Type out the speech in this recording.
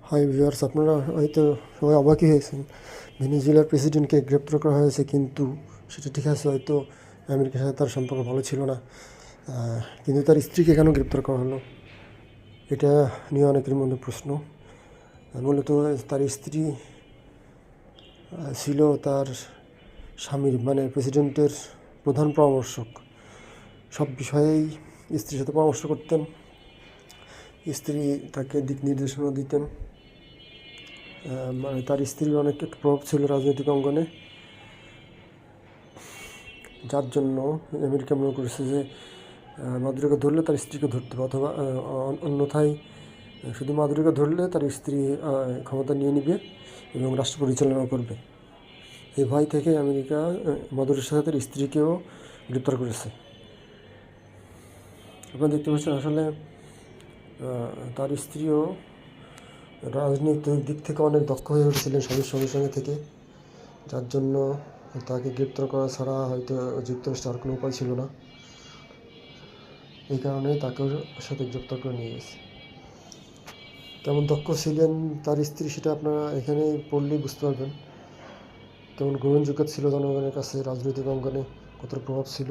Hi viewers, আপনারা হয়তো সবাই অবাকই হয়েছেন। ভেনেজুয়েলার প্রেসিডেন্টকে গ্রেপ্তার করা হয়েছে, কিন্তু সেটা ঠিক আছে, হয়তো আমেরিকার সাথে তার সম্পর্ক ভালো ছিল না, কিন্তু তার স্ত্রীকে কেন গ্রেপ্তার করা হলো, এটা নিয়ে অনেকের মধ্যে প্রশ্ন। মূলত তার স্ত্রী ছিল তার স্বামীর, মানে প্রেসিডেন্টের প্রধান পরামর্শক। সব বিষয়েই স্ত্রীর সাথে পরামর্শ করতেন, স্ত্রী তাকে দিক নির্দেশনা দিতেন। মানে তার স্ত্রীর অনেক একটু প্রভাব ছিল রাজনৈতিক অঙ্গনে, যার জন্য আমেরিকা মনে করেছে যে মাদুরোকে ধরলে তার স্ত্রীকে ধরতে হবে, অথবা অন্যথায় শুধু মাদুরোকে ধরলে তার স্ত্রী ক্ষমতা নিয়ে নিবে এবং রাষ্ট্র পরিচালনা করবে। এই ভয় থেকে আমেরিকা মাদুরোর সাথে তার স্ত্রীকেও গ্রেপ্তার করেছে। আপনারা দেখতে পাচ্ছেন, আসলে তার স্ত্রীও রাজনৈতিক দিক থেকে অনেক দক্ষ হয়ে উঠেছিলেন স্বামীর সঙ্গে সঙ্গে থেকে, যার জন্য তাকে গ্রেপ্তার করা ছাড়া হয়তো যুক্তরাষ্ট্রের আর কোনো উপায় ছিল না। এই কারণে তাকেও সাথে গ্রেপ্তার করে নিয়ে গেছে। কেমন দক্ষ ছিলেন তার স্ত্রী, সেটা আপনারা এখানে পড়লেই বুঝতে পারবেন। কেমন গ্রহণযোগ্য ছিল জনগণের কাছে, রাজনৈতিক অঙ্গনে কতটা প্রভাব ছিল।